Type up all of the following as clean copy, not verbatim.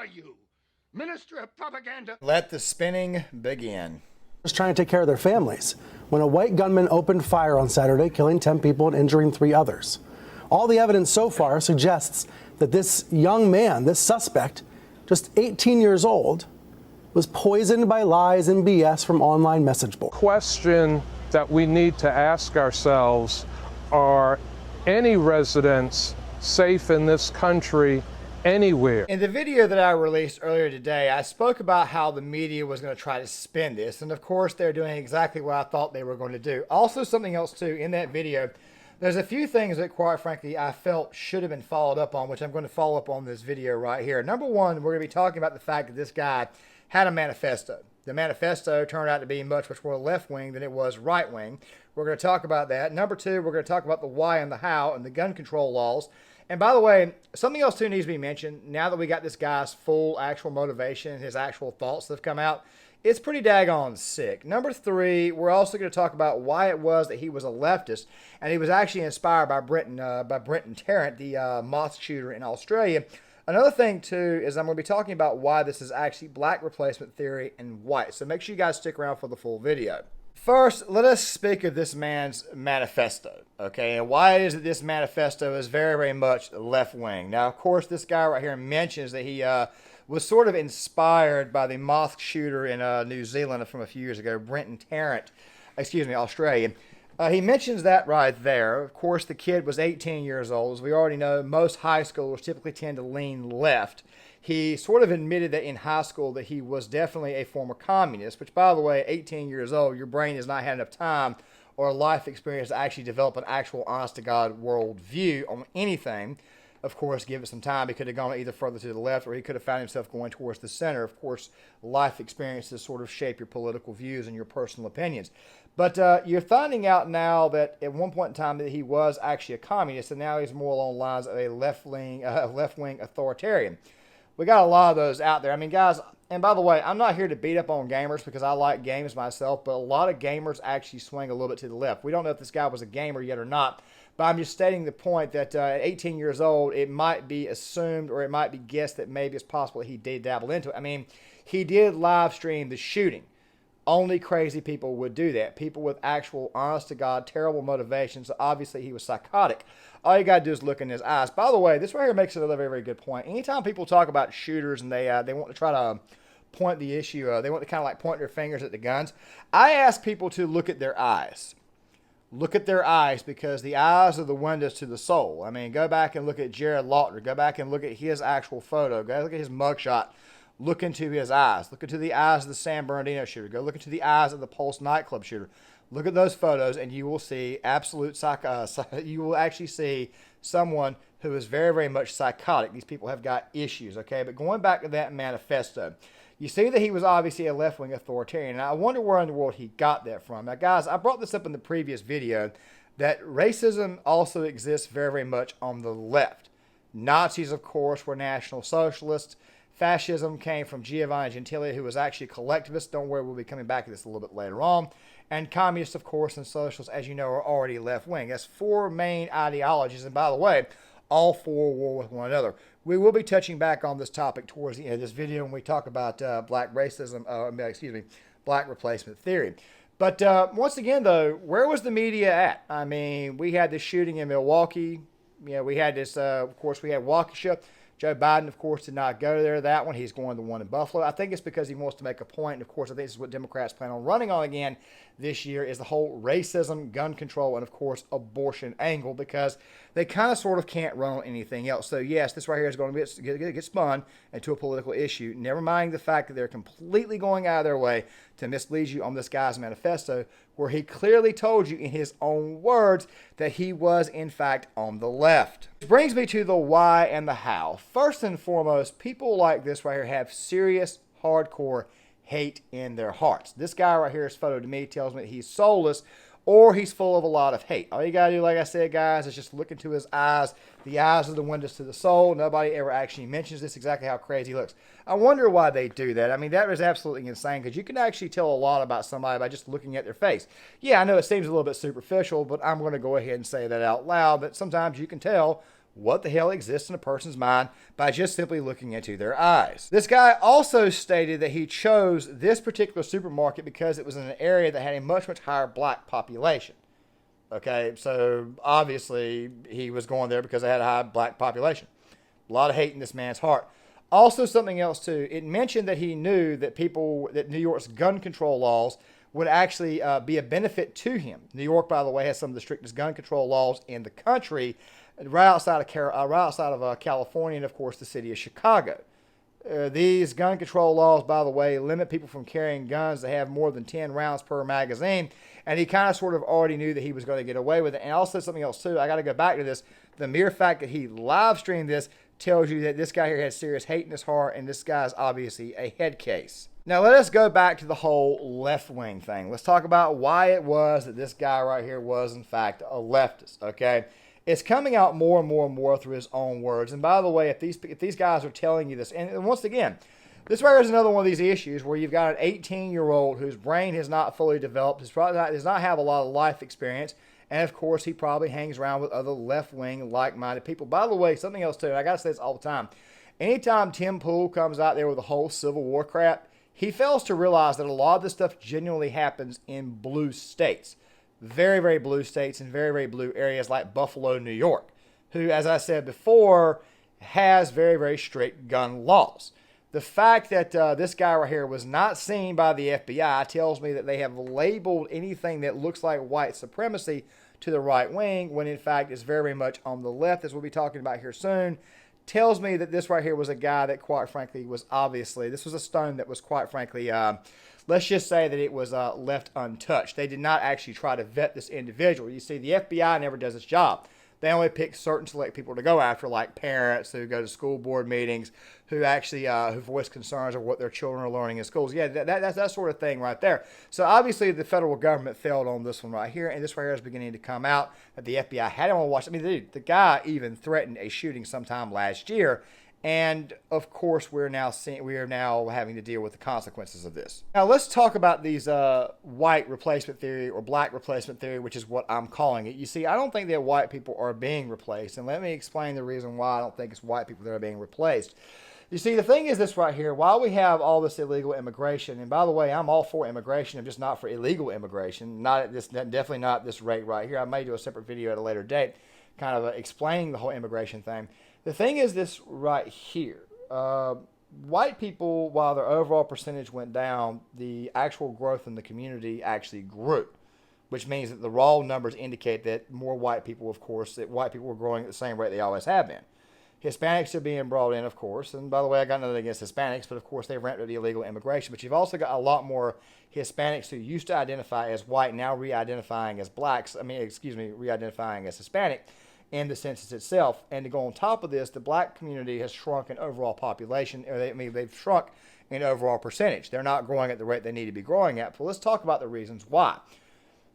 are you? Minister of Propaganda? Let the spinning begin. Was trying to take care of their families when a white gunman opened fire on Saturday, killing 10 people and injuring 3 others. All the evidence so far suggests that this young man, this suspect, just 18 years old, was poisoned by lies and BS from online message boards. Question that we need to ask ourselves: are any residents safe in this country anywhere? In the video that I released earlier today, I spoke about how the media was going to try to spin this, and of course they're doing exactly what I thought they were going to do. Also, something else too, in that video, there's a few things that quite frankly I felt should have been followed up on, which I'm going to follow up on this video right here. Number one, we're going to be talking about the fact that this guy had a manifesto. The manifesto turned out to be much more left-wing than it was right-wing. We're going to talk about that. Number two, we're going to talk about the why and the how and the gun control laws. And by the way, something else too needs to be mentioned. Now that we got this guy's full actual motivation, his actual thoughts that have come out, it's pretty daggone sick. Number three, we're also going to talk about why it was that he was a leftist, and he was actually inspired by Brenton Tarrant, the mosque shooter in Australia. Another thing, too, is I'm going to be talking about why this is actually black replacement theory and white. So make sure you guys stick around for the full video. First, let us speak of this man's manifesto, okay, and why it is that this manifesto is very much left-wing. Now, of course, this guy right here mentions that he was sort of inspired by the mosque shooter in New Zealand from a few years ago, Brenton Tarrant, Australia. He mentions that right there. Of course, the kid was 18 years old. As we already know, most high schoolers typically tend to lean left. He sort of admitted that in high school that he was definitely a former communist, which, by the way, 18 years old, your brain has not had enough time or life experience to actually develop an actual honest-to-God worldview on anything. Of course, give it some time. He could have gone either further to the left or he could have found himself going towards the center. Of course, life experiences sort of shape your political views and your personal opinions. But you're finding out now that at one point in time that he was actually a communist, and now he's more along the lines of a left-wing authoritarian. We got a lot of those out there. I mean, guys, and by the way, I'm not here to beat up on gamers because I like games myself, but a lot of gamers actually swing a little bit to the left. We don't know if this guy was a gamer yet or not, but I'm just stating the point that at 18 years old, it might be assumed or it might be guessed that maybe it's possible he did dabble into it. I mean, he did live stream the shooting. Only crazy people would do that. People with actual, honest-to-God, terrible motivations. So obviously, he was psychotic. All you got to do is look in his eyes. By the way, this right here makes another very good point. Anytime people talk about shooters and they want to try to point the issue, they want to kind of like point their fingers at the guns, I ask people to look at their eyes. Look at their eyes, because the eyes are the windows to the soul. I mean, go back and look at Jared Lautner. Go back and look at his actual photo. Go look at his mugshot. Look into his eyes. Look into the eyes of the San Bernardino shooter. Go look into the eyes of the Pulse nightclub shooter. Look at those photos, and you will see you will actually see someone who is very much psychotic. These people have got issues, okay? But going back to that manifesto, you see that he was obviously a left-wing authoritarian. And I wonder where in the world he got that from. Now, guys, I brought this up in the previous video that racism also exists very much on the left. Nazis, of course, were National Socialists. Fascism came from Giovanni Gentili, who was actually a collectivist. Don't worry, we'll be coming back to this a little bit later on. And communists, of course, and socialists, as you know, are already left-wing. That's 4 main ideologies. And by the way, all 4 war with one another. We will be touching back on this topic towards the end of this video when we talk about black replacement theory. But once again, though, where was the media at? I mean, we had this shooting in Milwaukee. You know, we had this, of course, we had Waukesha. Joe Biden, of course, did not go there, that one. He's going to the one in Buffalo. I think it's because he wants to make a point. And, of course, I think this is what Democrats plan on running on again this year, is the whole racism, gun control, and, of course, abortion angle, because they kind of sort of can't run on anything else. So, yes, this right here is going to get spun into a political issue, never mind the fact that they're completely going out of their way to mislead you on this guy's manifesto, where he clearly told you in his own words that he was, in fact, on the left. Which brings me to the why and the how. First and foremost, people like this right here have serious, hardcore hate in their hearts. This guy right here, his photo to me tells me he's soulless or he's full of a lot of hate. All you got to do, like I said, guys, is just look into his eyes. The eyes are the windows to the soul. Nobody ever actually mentions this, exactly how crazy he looks. I wonder why they do that. I mean, that is absolutely insane, because you can actually tell a lot about somebody by just looking at their face. Yeah, I know it seems a little bit superficial, but I'm going to go ahead and say that out loud, that sometimes you can tell what the hell exists in a person's mind by just simply looking into their eyes. This guy also stated that he chose this particular supermarket because it was in an area that had a much, much higher black population. Okay, so obviously he was going there because they had a high black population. A lot of hate in this man's heart. Also, something else too, it mentioned that he knew that that New York's gun control laws would actually be a benefit to him. New York, by the way, has some of the strictest gun control laws in the country, right outside of California, and of course the city of Chicago. These gun control laws, by the way, limit people from carrying guns that have more than 10 rounds per magazine. And he kind of sort of already knew that he was going to get away with it. And also something else too, I got to go back to this. The mere fact that he live streamed this tells you that this guy here has serious hate in his heart, and this guy's obviously a head case. Now let us go back to the whole left wing thing. Let's talk about why it was that this guy right here was in fact a leftist, okay? It's coming out more and more and more through his own words. And by the way, if these guys are telling you this, and once again, this right here is another one of these issues where you've got an 18-year-old whose brain has not fully developed, does not have a lot of life experience, and of course he probably hangs around with other left-wing, like-minded people. By the way, something else too, and I got to say this all the time, anytime Tim Pool comes out there with the whole Civil War crap, he fails to realize that a lot of this stuff genuinely happens in blue states. Very, very blue states and very, very blue areas like Buffalo, New York, who, as I said before, has very, very strict gun laws. The fact that this guy right here was not seen by the FBI tells me that they have labeled anything that looks like white supremacy to the right wing, when in fact it's very much on the left, as we'll be talking about here soon. Tells me that this right here was a guy that, quite frankly, was obviously, this was a stone that was, quite frankly, let's just say that it was left untouched. They did not actually try to vet this individual. You see, the FBI never does its job. They only pick certain select people to go after, like parents who go to school board meetings, who actually who voice concerns of what their children are learning in schools. Yeah, that's that sort of thing right there. So obviously the federal government failed on this one right here, and this right here is beginning to come out that the FBI had him on watch. I mean, dude, the guy even threatened a shooting sometime last year. And of course, we are now having to deal with the consequences of this. Now, let's talk about these white replacement theory or black replacement theory, which is what I'm calling it. You see, I don't think that white people are being replaced, and let me explain the reason why I don't think it's white people that are being replaced. You see, the thing is this right here. While we have all this illegal immigration, and by the way, I'm all for immigration, I'm just not for illegal immigration. Not at this, definitely not at this rate right here. I may do a separate video at a later date, kind of explaining the whole immigration thing. The thing is this right here. White people, while their overall percentage went down, the actual growth in the community actually grew, which means that the raw numbers indicate that more white people, of course, that white people were growing at the same rate they always have been. Hispanics are being brought in, of course, and by the way, I got nothing against Hispanics, but of course they ramped up the illegal immigration. But you've also got a lot more Hispanics who used to identify as white, now re-identifying as blacks, re-identifying as Hispanic in the census itself. And to go on top of this, the black community has shrunk in overall population, they've shrunk in overall percentage. They're not growing at the rate they need to be growing at. But let's talk about the reasons why.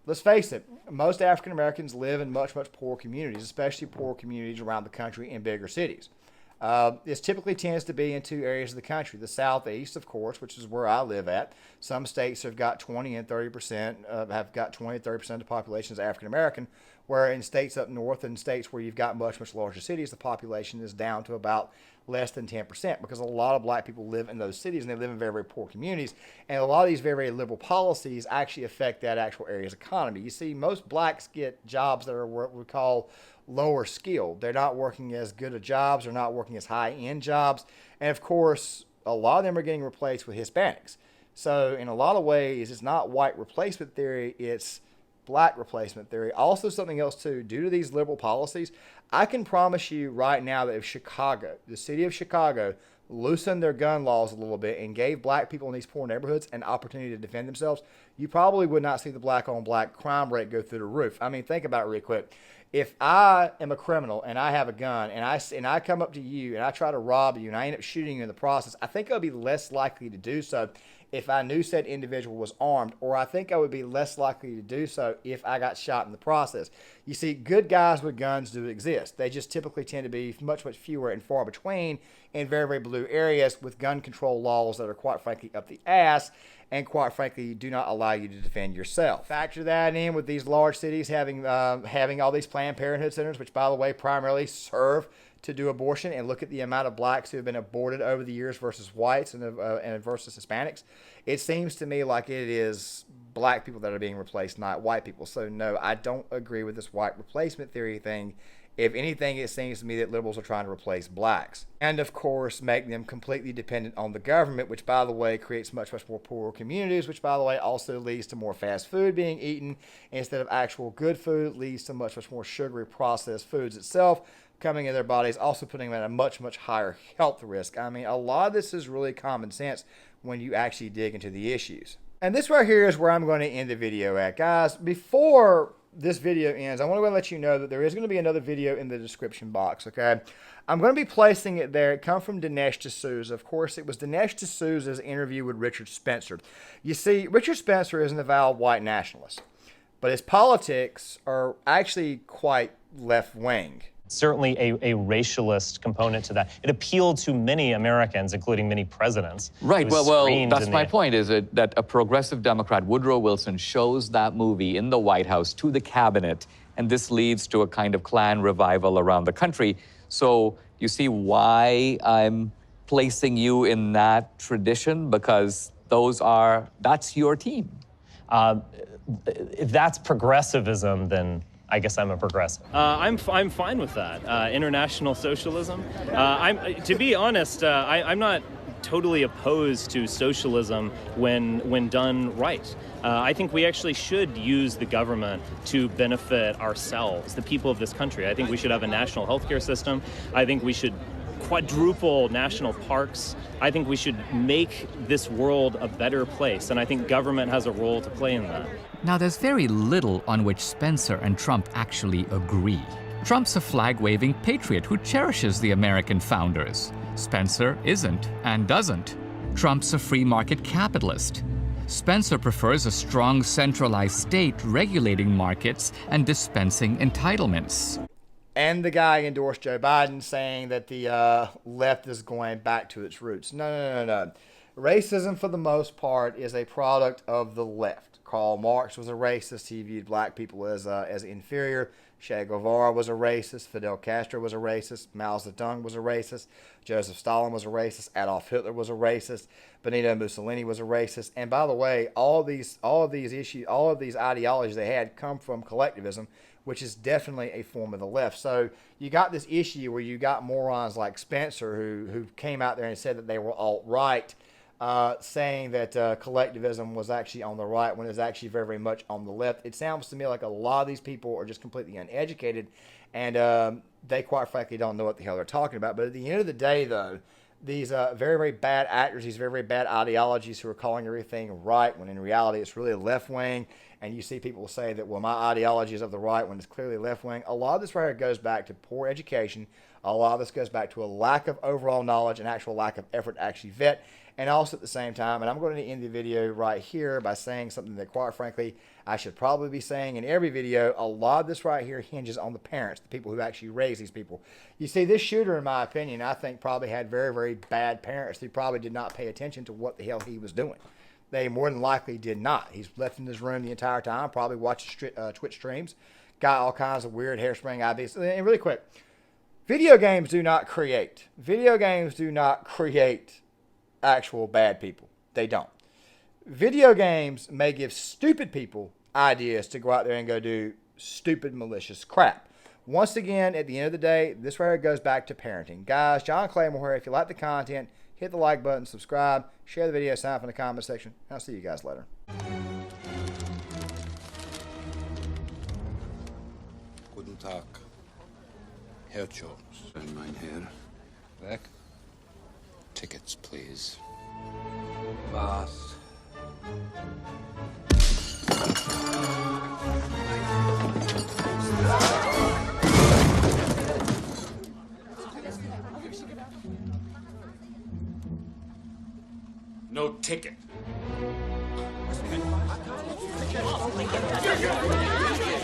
Let's face it, most African Americans live in much, much poor communities, especially poor communities around the country in bigger cities. This typically tends to be in two areas of the country. The Southeast, of course, which is where I live at. Some states have got 20 and 30%, have got 20 and 30% of the population is African American, where in states up north and states where you've got much, much larger cities, the population is down to about less than 10%, because a lot of black people live in those cities and they live in very, very poor communities. And a lot of these very, very liberal policies actually affect that actual area's economy. You see, most blacks get jobs that are what we call lower skilled. They're not working as good of jobs. They're not working as high-end jobs. And of course, a lot of them are getting replaced with Hispanics. So in a lot of ways, it's not white replacement theory, it's black replacement theory. Also something else too, due to these liberal policies, I can promise you right now that if Chicago, the city of Chicago, loosened their gun laws a little bit and gave black people in these poor neighborhoods an opportunity to defend themselves, you probably would not see the black on black crime rate go through the roof. I mean, think about it real quick. If I am a criminal and I have a gun and I come up to you and I try to rob you and I end up shooting you in the process, I think I'll be less likely to do so if I knew said individual was armed, or I think I would be less likely to do so if I got shot in the process. You see, good guys with guns do exist. They just typically tend to be much fewer and far between in very blue areas with gun control laws that are quite frankly up the ass and quite frankly do not allow you to defend yourself. Factor that in with these large cities having all these Planned Parenthood centers, which by the way primarily serve to do abortion, and look at the amount of blacks who have been aborted over the years versus whites and versus Hispanics. It seems to me like it is black people that are being replaced, not white people. So no, I don't agree with this white replacement theory thing. If anything, it seems to me that liberals are trying to replace blacks. And of course, make them completely dependent on the government, which by the way creates much more poorer communities, which by the way also leads to more fast food being eaten instead of actual good food, leads to much more sugary processed foods itself coming in their bodies, also putting them at a much higher health risk. I mean, a lot of this is really common sense when you actually dig into the issues. And this right here is where I'm going to end the video at. Guys, before this video ends, I want to let you know that there is going to be another video in the description box, okay? I'm going to be placing it there. It comes from Dinesh D'Souza. Of course, it was Dinesh D'Souza's interview with Richard Spencer. You see, Richard Spencer is an avowed white nationalist, but his politics are actually quite left-wing. Certainly a racialist component to that. It appealed to many Americans, including many presidents. Right. Well, that's my point, is that a progressive Democrat, Woodrow Wilson, shows that movie in the White House to the cabinet, and this leads to a kind of Klan revival around the country. So you see why I'm placing you in that tradition, because that's your team. If that's progressivism, then I guess I'm a progressive. I'm fine with that. International socialism. To be honest, I'm not totally opposed to socialism when done right. I think we actually should use the government to benefit ourselves, the people of this country. I think we should have a national healthcare system. I think we should quadruple national parks. I think we should make this world a better place, and I think government has a role to play in that. Now, there's very little on which Spencer and Trump actually agree. Trump's a flag-waving patriot who cherishes the American founders. Spencer isn't and doesn't. Trump's a free market capitalist. Spencer prefers a strong centralized state regulating markets and dispensing entitlements. And the guy endorsed Joe Biden, saying that the left is going back to its roots. No. Racism, for the most part, is a product of the left. Karl Marx was a racist. He viewed black people as inferior. Che Guevara was a racist. Fidel Castro was a racist. Mao Zedong was a racist. Joseph Stalin was a racist. Adolf Hitler was a racist. Benito Mussolini was a racist. And by the way, all of these ideologies they had come from collectivism, which is definitely a form of the left. So you got this issue where you got morons like Spencer who came out there and said that they were alt-right, saying that collectivism was actually on the right when it's actually very much on the left. It sounds to me like a lot of these people are just completely uneducated, and they quite frankly don't know what the hell they're talking about. But at the end of the day, though, these very bad actors, these very bad ideologies who are calling everything right when in reality it's really left-wing, and you see people say that, well, my ideology is of the right when it's clearly left-wing. A lot of this right here goes back to poor education. A lot of this goes back to a lack of overall knowledge and actual lack of effort to actually vet. And also at the same time, and I'm going to end the video right here by saying something that quite frankly I should probably be saying in every video. A lot of this right here hinges on the parents, the people who actually raise these people. You see, this shooter, in my opinion, I think probably had very bad parents who probably did not pay attention to what the hell he was doing. They more than likely did not. He's left in his room the entire time, probably watched Twitch streams, got all kinds of weird hairspring ideas. And really quick, video games do not create. Video games do not create actual bad people. They don't. Video games may give stupid people ideas to go out there and go do stupid, malicious crap. Once again, at the end of the day, this right here goes back to parenting. Guys, John Claymore here. If you like the content, hit the like button, subscribe, share the video, sign up in the comment section. I'll see you guys later. Guten Tag, Herr Jones. Mein Herr. Weg. Tickets, please. Was? No ticket. Thank you.